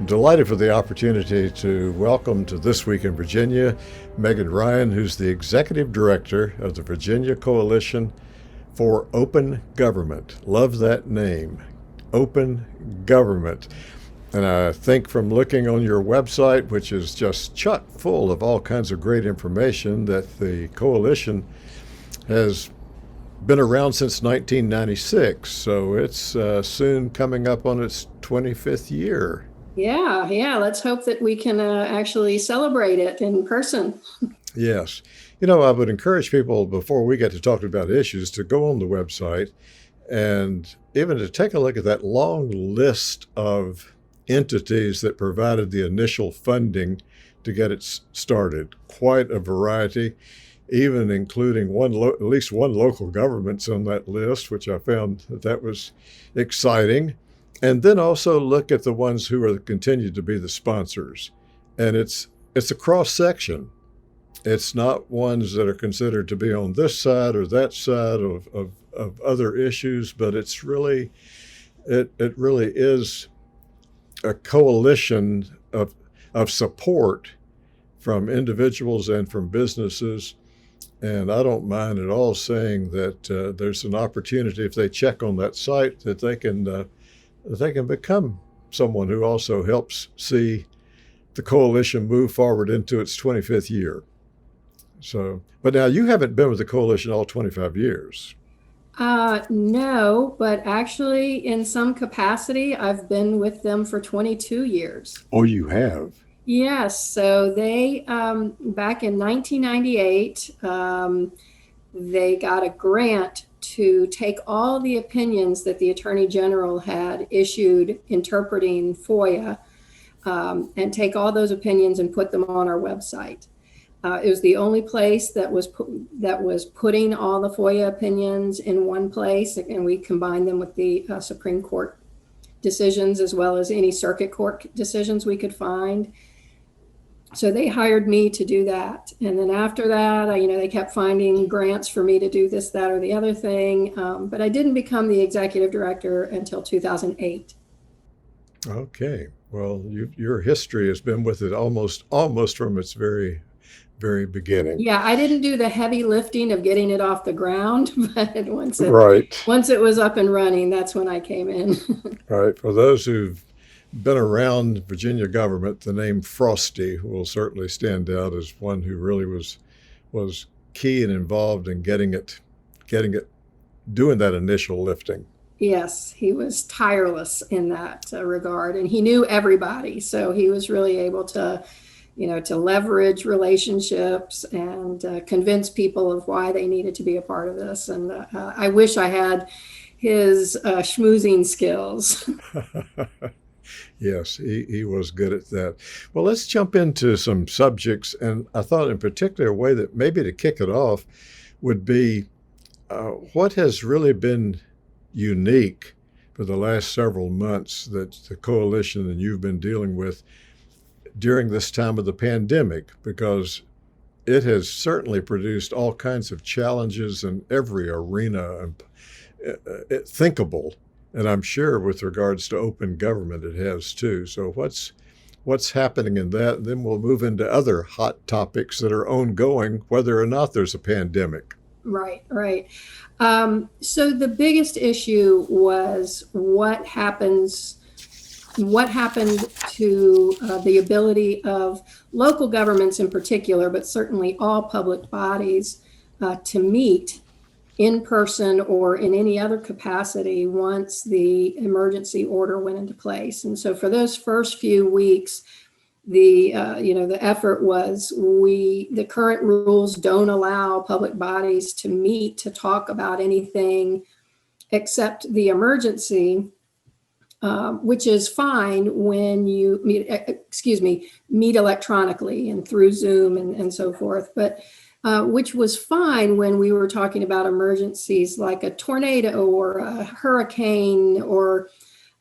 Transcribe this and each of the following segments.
Delighted for the opportunity to welcome to This Week in Virginia Megan Rhyne, who's the Executive Director of the Virginia Coalition for Open Government. Love that name, Open Government. And I think from looking on your website, which is just chock full of all kinds of great information, that the coalition has been around since 1996. So it's soon coming up on its 25th year. Yeah. Let's hope that we can actually celebrate it in person. Yes. I would encourage people before we get to talking about issues to go on the website and even to take a look at that long list of entities that provided the initial funding to get it started. Quite a variety, even including at least one local government's on that list, which I found that was exciting. And then also look at the ones who are continue to be the sponsors. And it's a cross section. It's not ones that are considered to be on this side or that side of other issues, but it really is a coalition of support from individuals and from businesses. And I don't mind at all saying that there's an opportunity, if they check on that site, that they can become someone who also helps see the coalition move forward into its 25th year. So, but now you haven't been with the coalition all 25 years. No, but actually in some capacity, I've been with them for 22 years. Oh, you have? Yes. So they, back in 1998, they got a grant to take all the opinions that the Attorney General had issued interpreting FOIA, and take all those opinions and put them on our website. It was the only place that was putting all the FOIA opinions in one place, and we combined them with the Supreme Court decisions as well as any circuit court decisions we could find. So they hired me to do that. And then after that, they kept finding grants for me to do this, that, or the other thing. But I didn't become the executive director until 2008. Okay. Well, your history has been with it almost from its very beginning. Yeah, I didn't do the heavy lifting of getting it off the ground, but once it was up and running, that's when I came in. Right. For those who've been around Virginia government, the name Frosty will certainly stand out as one who really was key and involved in getting it, doing that initial lifting. Yes, he was tireless in that regard, and he knew everybody. So he was really able to leverage relationships and convince people of why they needed to be a part of this. And I wish I had his schmoozing skills. Yes, he was good at that. Well, let's jump into some subjects. And I thought in particular a way that maybe to kick it off would be what has really been unique for the last several months that the coalition and you've been dealing with during this time of the pandemic, because it has certainly produced all kinds of challenges in every arena thinkable. And I'm sure with regards to open government, it has too. So what's happening in that? And then we'll move into other hot topics that are ongoing, whether or not there's a pandemic. Right. So the biggest issue was what happened to the ability of local governments in particular, but certainly all public bodies, to meet in person or in any other capacity once the emergency order went into place. And so for those first few weeks, the effort was the current rules don't allow public bodies to meet to talk about anything except the emergency, which is fine when you meet electronically and through Zoom and so forth. But which was fine when we were talking about emergencies like a tornado or a hurricane or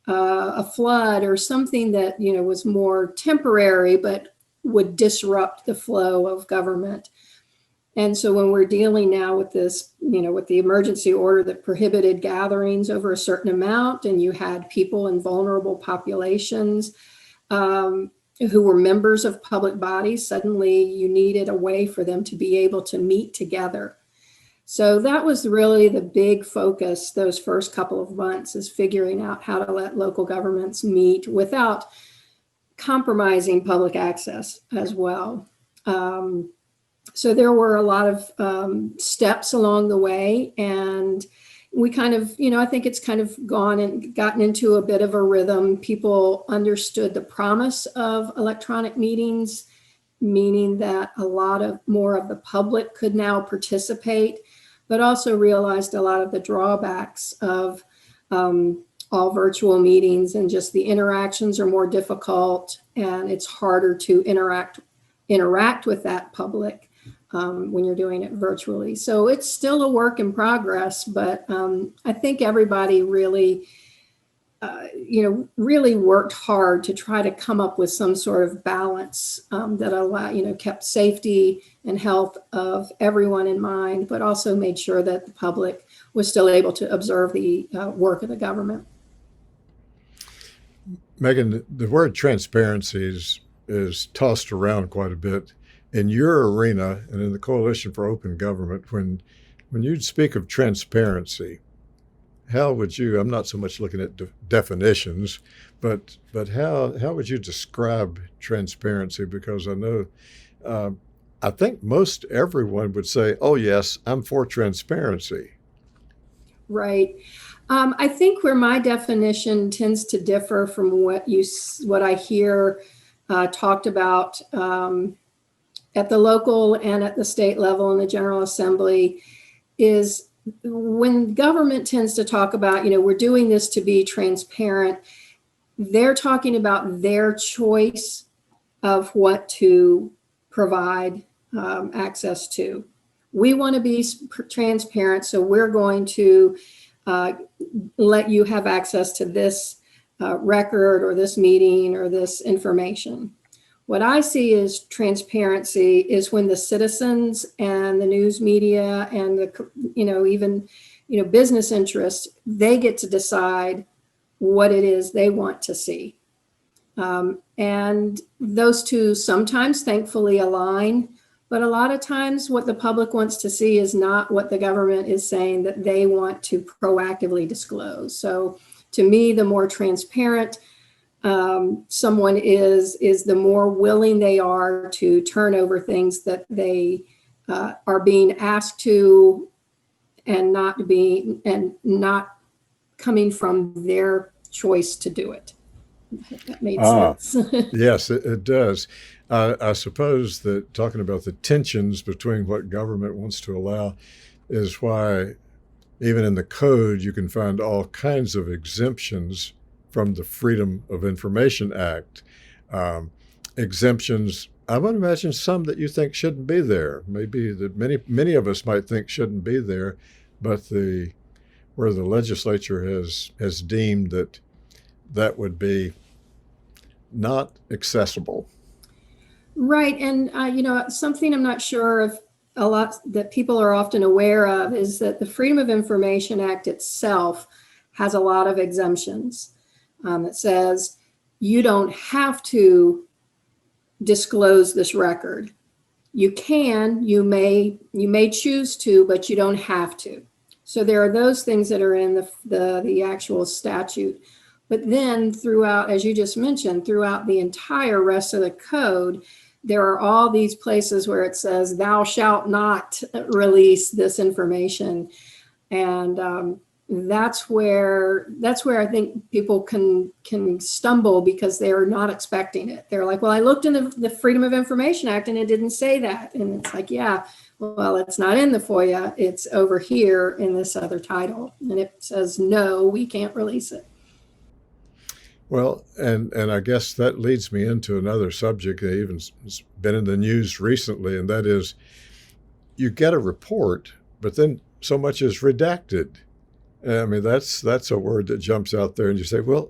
a flood or something that, was more temporary, but would disrupt the flow of government. And so when we're dealing now with this, with the emergency order that prohibited gatherings over a certain amount, and you had people in vulnerable populations, who were members of public bodies. Suddenly you needed a way for them to be able to meet together. So that was really the big focus those first couple of months, is figuring out how to let local governments meet without compromising public access as well. So there were a lot of steps along the way, and we kind of, I think it's kind of gone and gotten into a bit of a rhythm. People understood the promise of electronic meetings, meaning that a lot of more of the public could now participate, but also realized a lot of the drawbacks of all virtual meetings, and just the interactions are more difficult, and it's harder to interact with that public when you're doing it virtually. So it's still a work in progress, but I think everybody really, really worked hard to try to come up with some sort of balance that kept safety and health of everyone in mind, but also made sure that the public was still able to observe the work of the government. Megan, the word transparency is tossed around quite a bit in your arena and in the Coalition for Open Government. When you speak of transparency, how would you, I'm not so much looking at definitions, but how would you describe transparency? Because I know, I think most everyone would say, oh yes, I'm for transparency. Right. I think where my definition tends to differ from what I hear talked about at the local and at the state level in the General Assembly is when government tends to talk about, we're doing this to be transparent, they're talking about their choice of what to provide access to. We want to be transparent, so we're going to let you have access to this record or this meeting or this information. What I see as transparency is when the citizens and the news media and the, even, business interests, they get to decide what it is they want to see. And those two sometimes thankfully align, but a lot of times what the public wants to see is not what the government is saying that they want to proactively disclose. So to me, the more transparent someone is the more willing they are to turn over things that they are being asked to, and not coming from their choice to do it. That made sense. Yes, it does. I suppose that talking about the tensions between what government wants to allow is why even in the code you can find all kinds of exemptions from the Freedom of Information Act. Exemptions, I would imagine some that you think shouldn't be there. Maybe that many of us might think shouldn't be there, but where the legislature has deemed that would be not accessible. Right. And, something I'm not sure if a lot that people are often aware of is that the Freedom of Information Act itself has a lot of exemptions. It says you don't have to disclose this record. You can, you may choose to, but you don't have to. So there are those things that are in the actual statute. But then throughout, as you just mentioned, throughout the entire rest of the code, there are all these places where it says, thou shalt not release this information. And that's where I think people can stumble because they're not expecting it. They're like, well, I looked in the Freedom of Information Act and it didn't say that. And it's like, yeah, well, it's not in the FOIA. It's over here in this other title. And it says, no, we can't release it. Well, and I guess that leads me into another subject that even has been in the news recently, and that is you get a report, but then so much is redacted. I mean, that's a word that jumps out there, and you say, well,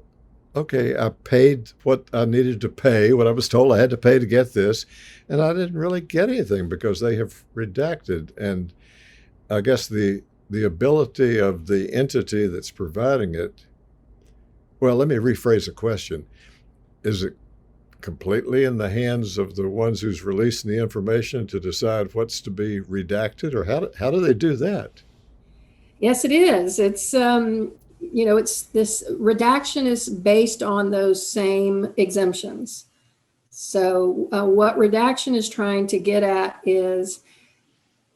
okay, I paid what I needed to pay, what I was told I had to pay to get this, and I didn't really get anything because they have redacted. And I guess the ability of the entity that's providing it, well, let me rephrase the question. Is it completely in the hands of the ones who's releasing the information to decide what's to be redacted, or how do they do that? Yes, it is. It's this redaction is based on those same exemptions. So what redaction is trying to get at is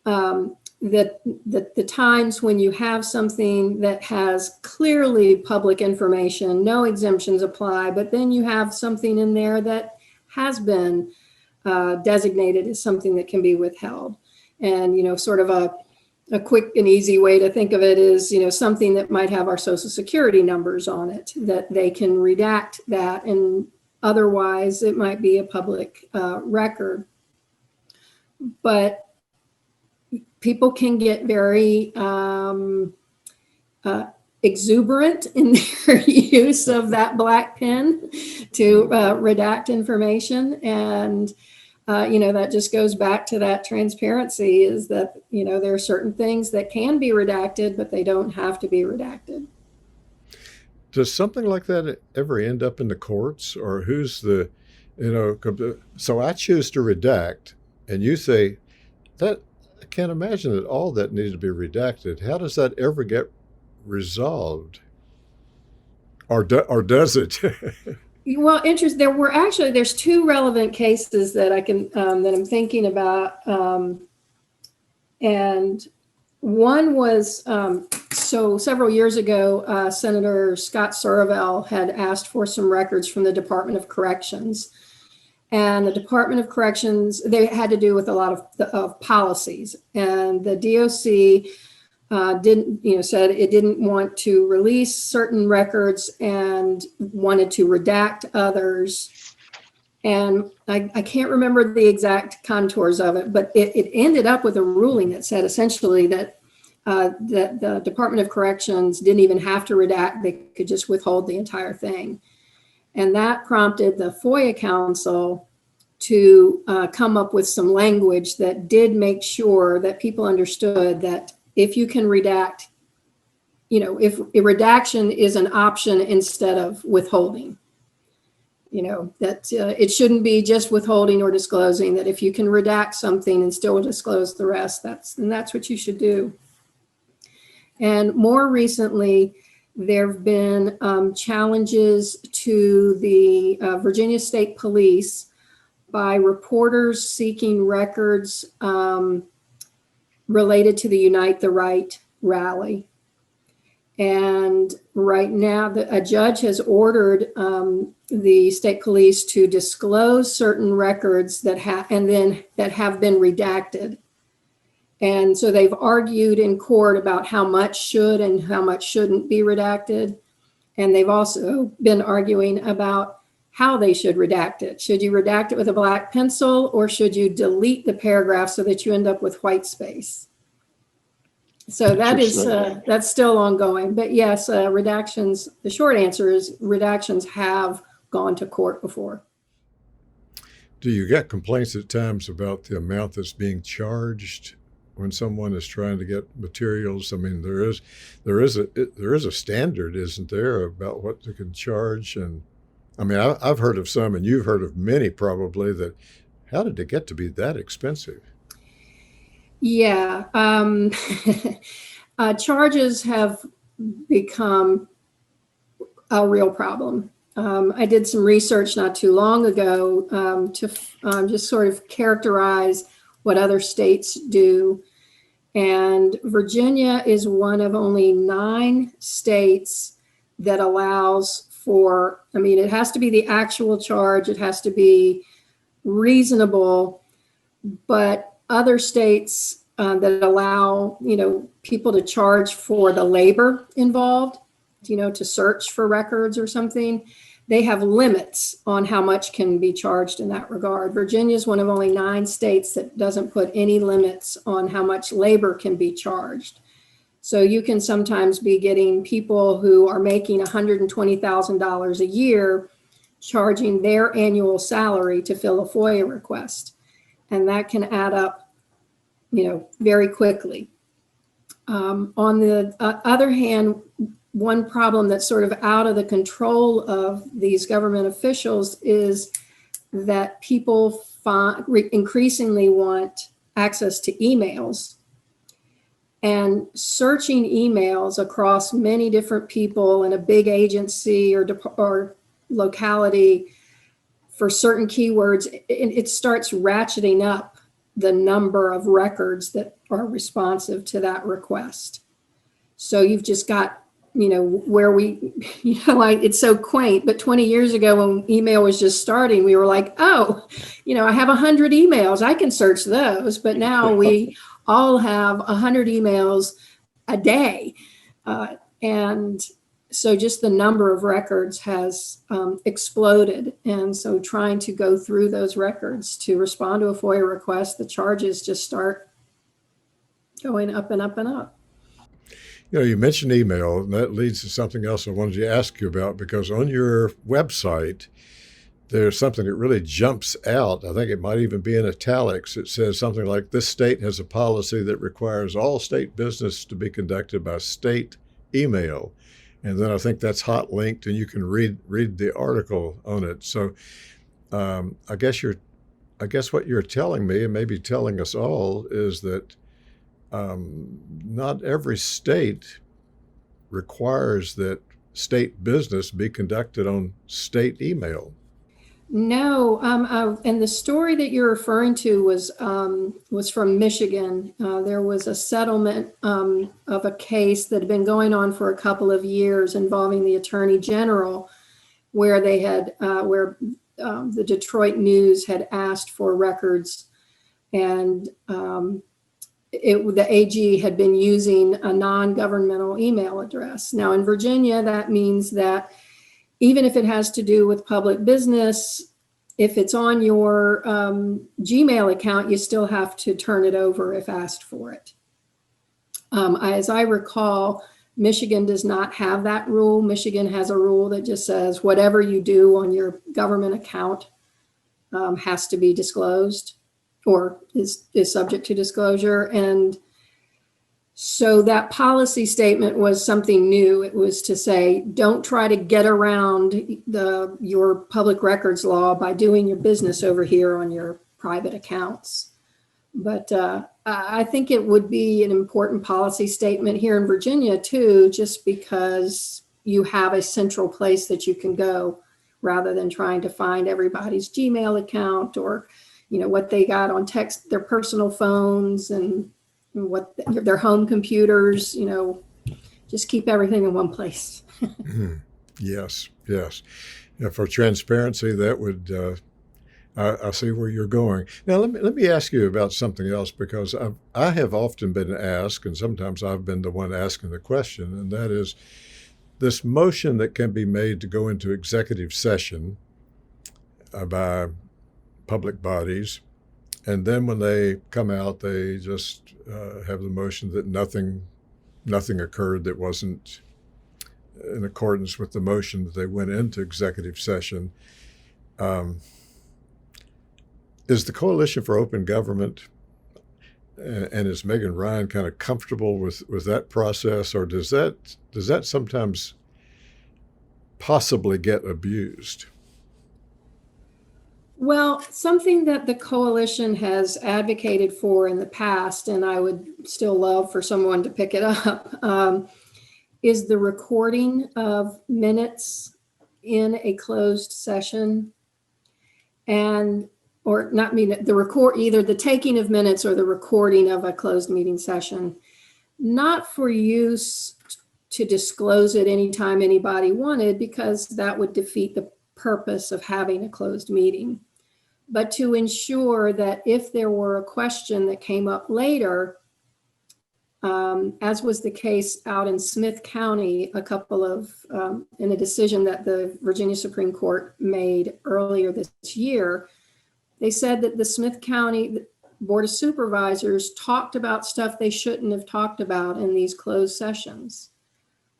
that the times when you have something that has clearly public information, no exemptions apply, but then you have something in there that has been designated as something that can be withheld. And, sort of a quick and easy way to think of it is, something that might have our social security numbers on it, that they can redact that, and otherwise it might be a public record. But people can get very exuberant in their use of that black pen to redact information. And, that just goes back to that transparency, is that, there are certain things that can be redacted, but they don't have to be redacted. Does something like that ever end up in the courts, or who's the, so I choose to redact, and you say that I can't imagine that all that needs to be redacted. How does that ever get resolved, or does it? Well, there's two relevant cases that that I'm thinking about, and one was so several years ago, Senator Scott Survell had asked for some records from the Department of Corrections. And the Department of Corrections, they had to do with a lot of policies. And the DOC said it didn't want to release certain records and wanted to redact others. And I can't remember the exact contours of it, but it ended up with a ruling that said essentially that the Department of Corrections didn't even have to redact, they could just withhold the entire thing. And that prompted the FOIA Council to come up with some language that did make sure that people understood that if you can redact, if a redaction is an option instead of withholding, that it shouldn't be just withholding or disclosing, that if you can redact something and still disclose the rest, that's what you should do. And more recently, there have been challenges to the Virginia State Police by reporters seeking records related to the Unite the Right rally. And right now, a judge has ordered the state police to disclose certain records that have been redacted. And so they've argued in court about how much should and how much shouldn't be redacted. And they've also been arguing about how they should redact it. Should you redact it with a black pencil, or should you delete the paragraph so that you end up with white space? So that's still ongoing. But yes, redactions, the short answer is redactions have gone to court before. Do you get complaints at times about the amount that's being charged when someone is trying to get materials? I mean, there is a standard, isn't there, about what they can charge? And I mean, I've heard of some, and you've heard of many probably, that how did it get to be that expensive? Yeah, charges have become a real problem. I did some research not too long ago to just sort of characterize what other states do. And Virginia is one of only 9 states that allows for, it has to be the actual charge, it has to be reasonable, but other states that allow, people to charge for the labor involved, to search for records or something, they have limits on how much can be charged in that regard. Virginia is one of only 9 states that doesn't put any limits on how much labor can be charged. So you can sometimes be getting people who are making $120,000 a year charging their annual salary to fill a FOIA request. And that can add up, very quickly. On the other hand, one problem that's sort of out of the control of these government officials is that people increasingly want access to emails. And searching emails across many different people in a big agency or locality for certain keywords, it starts ratcheting up the number of records that are responsive to that request. So you've just got, where we, like, it's so quaint, but 20 years ago when email was just starting, we were like, oh, I have 100 emails, I can search those. But now we all have 100 emails a day. And so just the number of records has exploded. And so trying to go through those records to respond to a FOIA request, the charges just start going up and up and up. You mentioned email, and that leads to something else I wanted to ask you about, because on your website, there's something that really jumps out. I think it might even be in italics. It says something like, this state has a policy that requires all state business to be conducted by state email. And then I think that's hot linked, and you can read the article on it. So I guess what you're telling me, and maybe telling us all, is that not every state requires that state business be conducted on state email. No, and the story that you're referring to was from Michigan. There was a settlement of a case that had been going on for a couple of years involving the Attorney General, where they had the Detroit News had asked for records, and the AG had been using a non-governmental email address. Now in Virginia, that means that even if it has to do with public business, if it's on your Gmail account, you still have to turn it over if asked for it. As I recall, Michigan does not have that rule. Michigan has a rule that just says whatever you do on your government account has to be disclosed or is subject to disclosure. And so that policy statement was something new. It was to say, don't try to get around your public records law by doing your business over here on your private accounts. But I think it would be an important policy statement here in Virginia too, just because you have a central place that you can go rather than trying to find everybody's Gmail account or, what they got on text, their personal phones and what their home computers, just keep everything in one place. Yes. Yeah, for transparency, that would, I see where you're going. Now, let me ask you about something else, because I have often been asked, and sometimes I've been the one asking the question, and that is this motion that can be made to go into executive session by public bodies. And then when they come out, they just have the motion that nothing occurred that wasn't in accordance with the motion that they went into executive session. Is the Coalition for Open Government and is Megan Rhyne kind of comfortable with that process, or does that sometimes possibly get abused? Well, something that the coalition has advocated for in the past, and I would still love for someone to pick it up, is the recording of minutes in a closed session, or not either the taking of minutes or the recording of a closed meeting session, not for use to disclose it anytime anybody wanted, because that would defeat the purpose of having a closed meeting, but to ensure that if there were a question that came up later, as was the case out in Smith County, in a decision that the Virginia Supreme Court made earlier this year, they said that the Smith County Board of Supervisors talked about stuff they shouldn't have talked about in these closed sessions,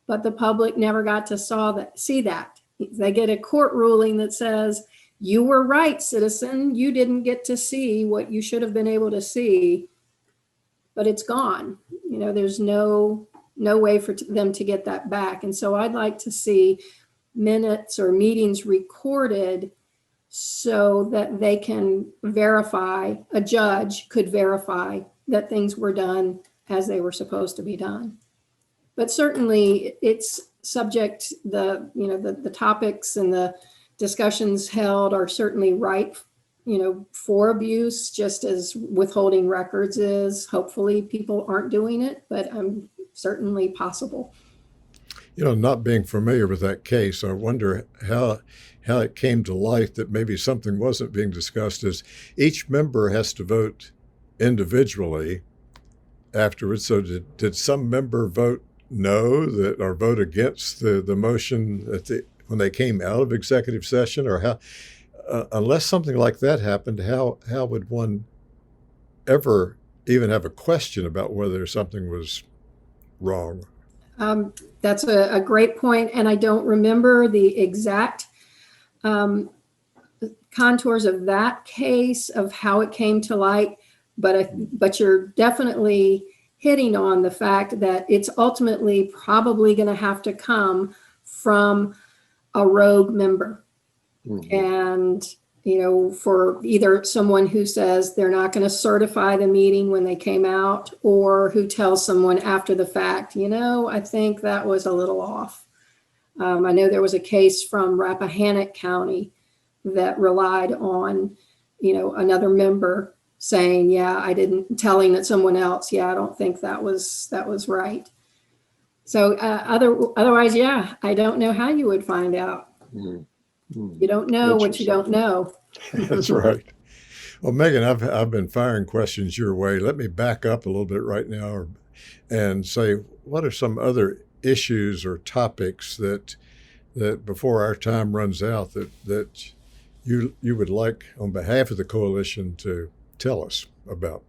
but the public never got to see that. They get a court ruling that says, you were right, citizen. You didn't get to see what you should have been able to see, but it's gone. There's no way for them to get that back. And so I'd like to see minutes or meetings recorded so that they can verify, a judge could verify that things were done as they were supposed to be done. But certainly it's subject, the topics and the discussions held are certainly ripe, for abuse, just as withholding records is. Hopefully people aren't doing it, but certainly possible. Not being familiar with that case, I wonder how it came to light that maybe something wasn't being discussed. Is each member has to vote individually afterwards. So did some member vote no or vote against the motion when they came out of executive session, or how? Unless something like that happened, how would one ever even have a question about whether something was wrong? That's a great point, and I don't remember the exact contours of that case of how it came to light, but you're definitely hitting on the fact that it's ultimately probably going to have to come from a rogue member. Mm-hmm. And for either someone who says they're not going to certify the meeting when they came out, or who tells someone after the fact, I think that was a little off. I know there was a case from Rappahannock County that relied on, another member saying, telling that someone else, I don't think that was right. So otherwise, I don't know how you would find out. Mm-hmm. You don't know what you don't know. That's right. Well, Megan, I've been firing questions your way. Let me back up a little bit right now and say, what are some other issues or topics that before our time runs out that you would like on behalf of the coalition to tell us about?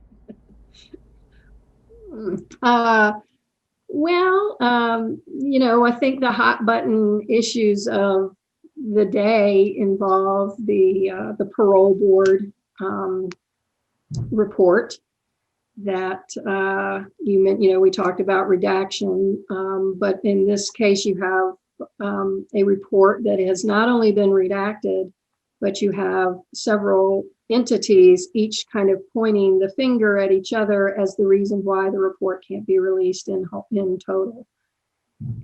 I think the hot button issues of the day involve the parole board report that we talked about redaction, but in this case you have a report that has not only been redacted, but you have several entities each kind of pointing the finger at each other as the reason why the report can't be released in total.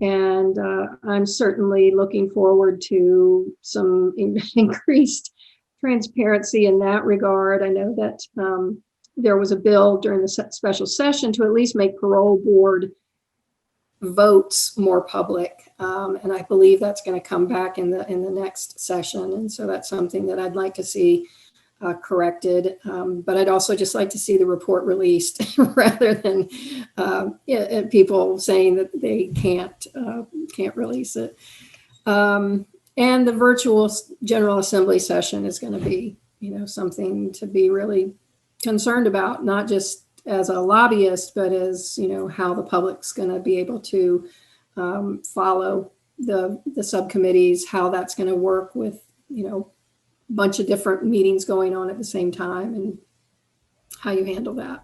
And I'm certainly looking forward to some increased transparency in that regard. I know that there was a bill during the special session to at least make parole board votes more public, and I believe that's going to come back in the next session. And so that's something that I'd like to see corrected, but I'd also just like to see the report released rather than people saying that they can't release it. And the virtual General Assembly session is going to be, something to be really concerned about, not just as a lobbyist, but as how the public's going to be able to follow the subcommittees, how that's going to work with bunch of different meetings going on at the same time, and how you handle that.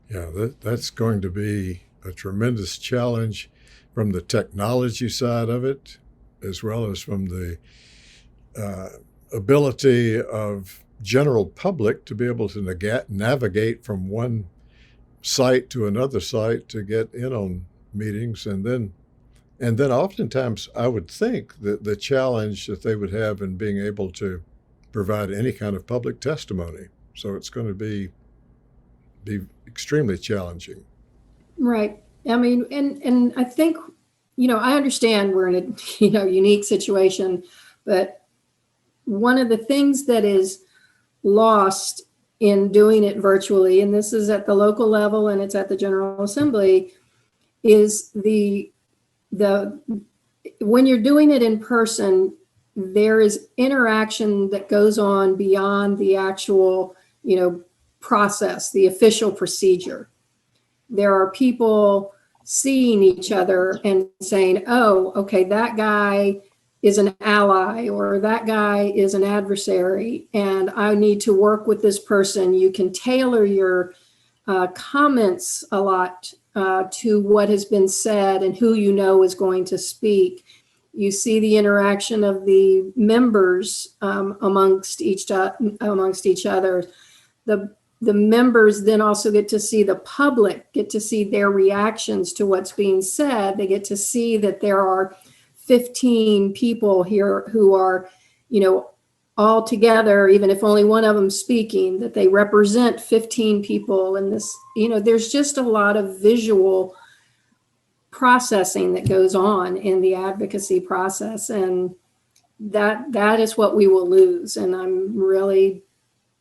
Yeah, that's going to be a tremendous challenge from the technology side of it, as well as from the ability of general public to be able to navigate from one site to another site to get in on meetings. And then oftentimes I would think that the challenge that they would have in being able to provide any kind of public testimony. So it's going to be extremely challenging. Right. I mean, and I think, I understand we're in a, unique situation, but one of the things that is lost in doing it virtually, and this is at the local level and it's at the General Assembly, is when you're doing it in person, there is interaction that goes on beyond the actual, process, the official procedure. There are people seeing each other and saying, oh, okay, that guy is an ally, or that guy is an adversary, and I need to work with this person. You can tailor your comments a lot to what has been said and who is going to speak. You see the interaction of the members amongst each other. The members then also get to see the public, get to see their reactions to what's being said. They get to see that there are 15 people here who are, all together, even if only one of them speaking, that they represent 15 people. And this, there's just a lot of visual processing that goes on in the advocacy process. And that is what we will lose. And I'm really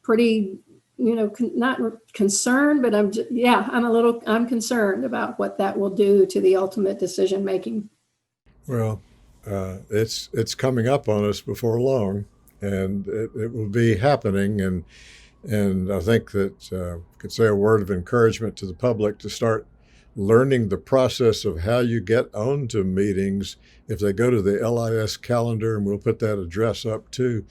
pretty, not concerned, but I'm concerned about what that will do to the ultimate decision making. Well, it's coming up on us before long, and it will be happening. And I think that could say a word of encouragement to the public to start learning the process of how you get onto meetings. If they go to the LIS calendar, and we'll put that address up too,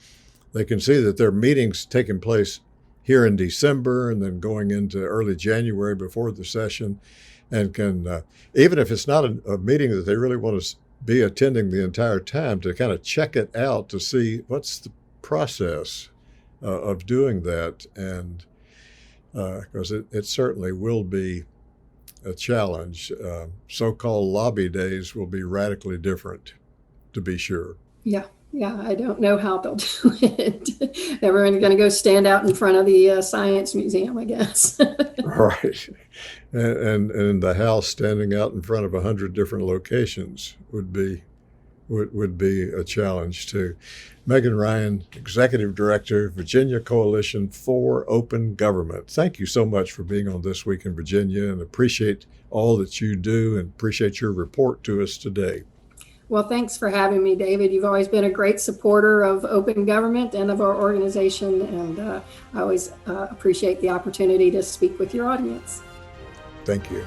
they can see that there are meetings taking place here in December and then going into early January before the session, and can, even if it's not a meeting that they really want to be attending the entire time, to kind of check it out to see what's the process of doing that. And because it certainly will be a challenge. So-called lobby days will be radically different, to be sure. Yeah, I don't know how they'll do it. Everyone's going to go stand out in front of the Science Museum, I guess. Right. And the House standing out in front of 100 different locations would be a challenge too. Megan Rhyne, Executive Director, Virginia Coalition for Open Government. Thank you so much for being on This Week in Virginia, and appreciate all that you do and appreciate your report to us today. Well, thanks for having me, David. You've always been a great supporter of open government and of our organization, and I always appreciate the opportunity to speak with your audience. Thank you.